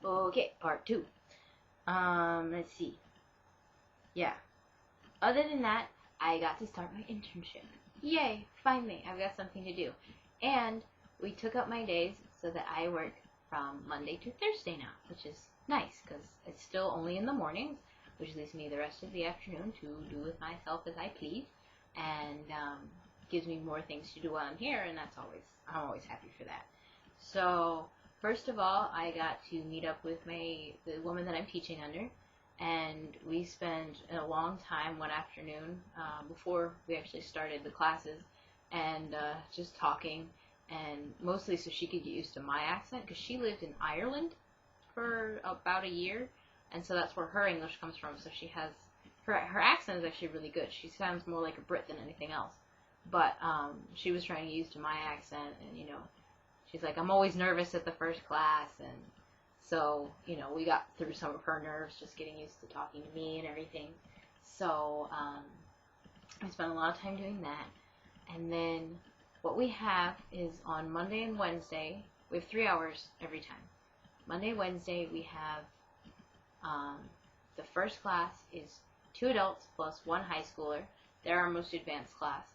Okay, part two. Let's see. Yeah. Other than that, I got to start my internship. Yay! Finally, I've got something to do. And we took up my days so that I work from Monday to Thursday now, which is nice because it's still only in the mornings, which leaves me the rest of the afternoon to do with myself as I please, and gives me more things to do while I'm here, and I'm always happy for that. So first of all, I got to meet up with the woman that I'm teaching under, and we spent a long time one afternoon before we actually started the classes, and just talking, and mostly so she could get used to my accent, because she lived in Ireland for about a year, and so that's where her English comes from. So she has her accent is actually really good. She sounds more like a Brit than anything else. But she was trying to get used to my accent, and she's like, I'm always nervous at the first class, and so, we got through some of her nerves just getting used to talking to me and everything. So, I spent a lot of time doing that. And then what we have is on Monday and Wednesday, we have 3 hours every time. Monday, Wednesday, we have the first class is 2 adults plus 1 high schooler. They're our most advanced class.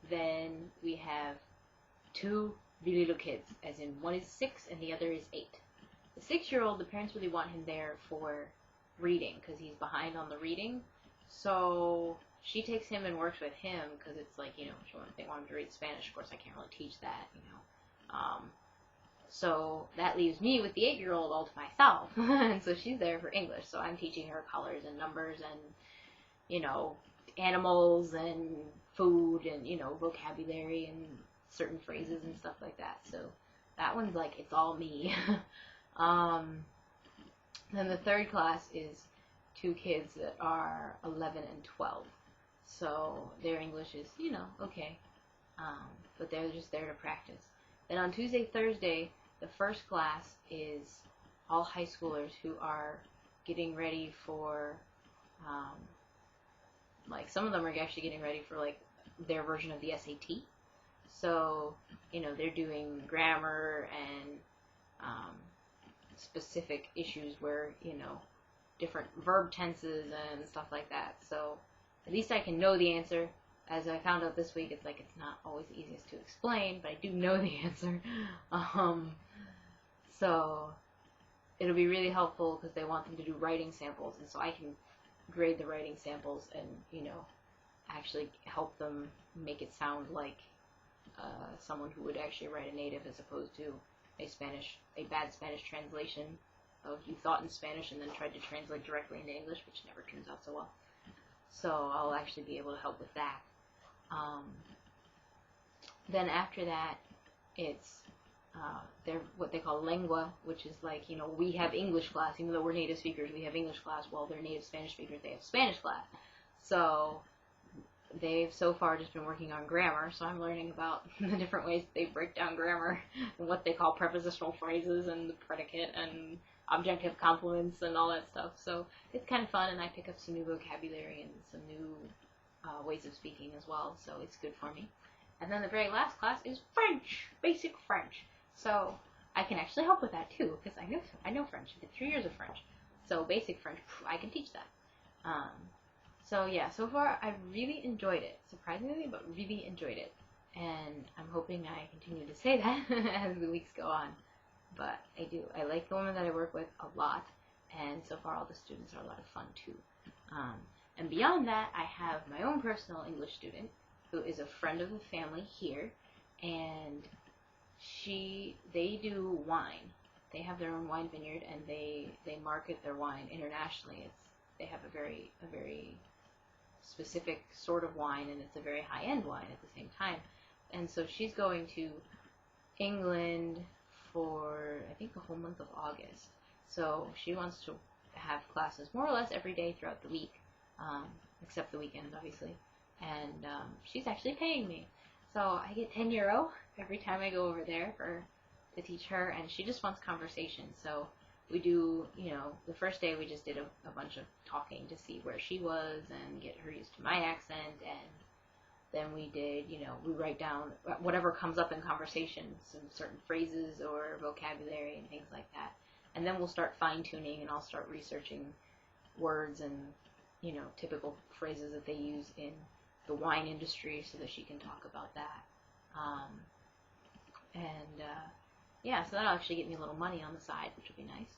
Then we have 2 really little kids, as in one is 6 and the other is 8. The 6-year-old, the parents really want him there for reading because he's behind on the reading. So she takes him and works with him because it's like, they want him to read Spanish. Of course, I can't really teach that, So that leaves me with the 8-year-old all to myself. And so she's there for English. So I'm teaching her colors and numbers and, animals and food and, vocabulary and certain phrases and stuff like that. So that one's like, it's all me. Then the third class is 2 kids that are 11 and 12. So their English is, okay. But they're just there to practice. Then on Tuesday, Thursday, the first class is all high schoolers who are getting ready for, some of them are actually getting ready for, their version of the SAT. So, they're doing grammar and specific issues where, different verb tenses and stuff like that. So at least I can know the answer. As I found out this week, it's not always the easiest to explain, but I do know the answer. So it'll be really helpful because they want them to do writing samples, and so I can grade the writing samples and, actually help them make it sound like someone who would actually write a native, as opposed to a bad Spanish translation of you thought in Spanish and then tried to translate directly into English, which never turns out so well. So I'll actually be able to help with that. Then after that, it's they're what they call lengua, which is we have English class, even though we're native speakers, we have English class. Well, they're native Spanish speakers, they have Spanish class. So they've so far just been working on grammar, so I'm learning about the different ways they break down grammar and what they call prepositional phrases and the predicate and objective complements and all that stuff. So it's kind of fun, and I pick up some new vocabulary and some new ways of speaking as well, so it's good for me. And then the very last class is French, basic French. So I can actually help with that too, because I know French. I did 3 years of French. So basic French, I can teach that. So yeah, so far I've really enjoyed it, surprisingly, but really enjoyed it. And I'm hoping I continue to say that as the weeks go on. But I do. I like the woman that I work with a lot, and so far all the students are a lot of fun too. And beyond that, I have my own personal English student who is a friend of the family here, and they do wine. They have their own wine vineyard, and they market their wine internationally. They have a very specific sort of wine, and it's a very high-end wine at the same time. And so she's going to England for, I think, the whole month of August. So she wants to have classes more or less every day throughout the week, except the weekend, obviously. And she's actually paying me. So I get €10 every time I go over there to teach her, and she just wants conversation. So we do, the first day we just did a bunch of talking to see where she was and get her used to my accent, and then we did, we write down whatever comes up in conversation, some certain phrases or vocabulary and things like that. and then we'll start fine-tuning, and I'll start researching words and, you know, typical phrases that they use in the wine industry so that she can talk about that. Yeah, so that'll actually get me a little money on the side, which will be nice.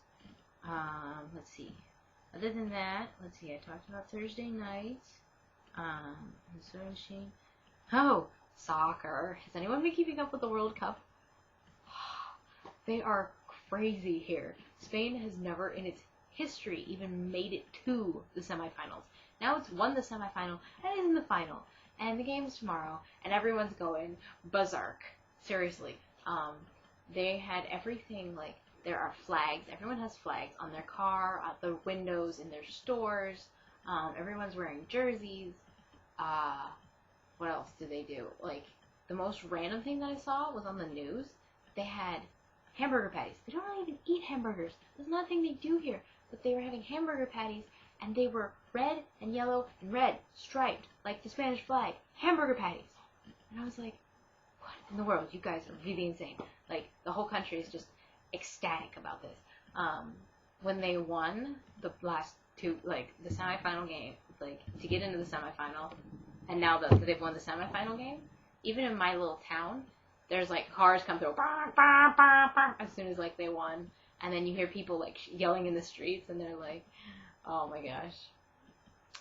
Let's see. Other than that, let's see, I talked about Thursday nights. And so is she. Oh, soccer. Has anyone been keeping up with the World Cup? They are crazy here. Spain has never in its history even made it to the semifinals. Now it's won the semifinal and is in the final. And the game's tomorrow, and everyone's going berserk. Seriously. They had everything, like, there are flags. Everyone has flags on their car, out the windows, in their stores. Everyone's wearing jerseys. What else do they do? Like, the most random thing that I saw was on the news. They had hamburger patties. They don't really even eat hamburgers. There's nothing they do here. But they were having hamburger patties, and they were red and yellow and red, striped, like the Spanish flag. Hamburger patties. And I was like, what in the world? You guys are really insane. Like, the whole country is just ecstatic about this. When they won the last two, like, the semifinal game, like, to get into the semifinal, and now that they've won the semifinal game, even in my little town, there's, like, cars come through, bah, bah, bah, bah, as soon as, like, they won. And then you hear people, like, yelling in the streets, and they're like, oh my gosh.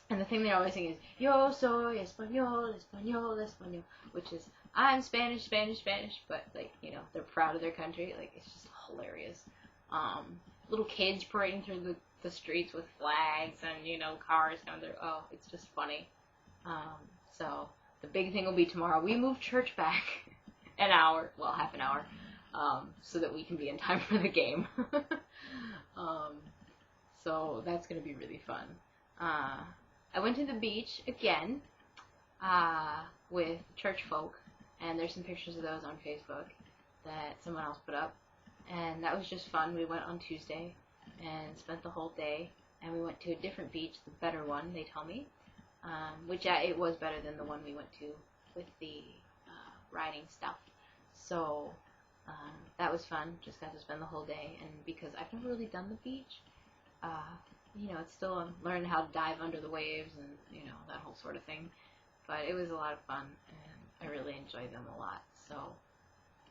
And the thing they're always saying is, yo soy español, español, español, which is, I'm Spanish, Spanish, Spanish, but, like, you know, they're proud of their country. Like, it's just hilarious. Little kids parading through the streets with flags and, you know, cars down there. Oh, it's just funny. So, the big thing will be tomorrow. We move church back an hour, well, half an hour, so that we can be in time for the game. So, that's going to be really fun. I went to the beach again with church folk, and there's some pictures of those on Facebook that someone else put up, and that was just fun. We went on Tuesday and spent the whole day, and we went to a different beach, the better one, they tell me, which it was better than the one we went to with the riding stuff. So that was fun. Just got to spend the whole day, and because I've never really done the beach, you know, it's still learning how to dive under the waves and, you know, that whole sort of thing. But it was a lot of fun, and I really enjoyed them a lot. So,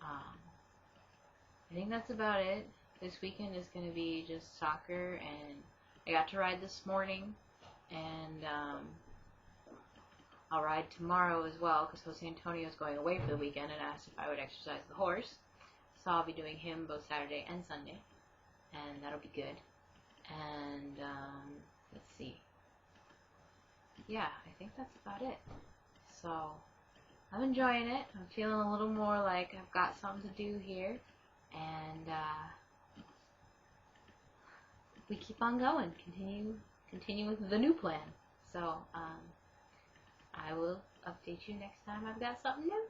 I think that's about it. This weekend is going to be just soccer, and I got to ride this morning, and I'll ride tomorrow as well, because Jose Antonio is going away for the weekend and asked if I would exercise the horse. So I'll be doing him both Saturday and Sunday, and that'll be good. And, let's see. Yeah, I think that's about it. So, I'm enjoying it. I'm feeling a little more like I've got something to do here. And, we keep on going. Continue with the new plan. So, I will update you next time I've got something new.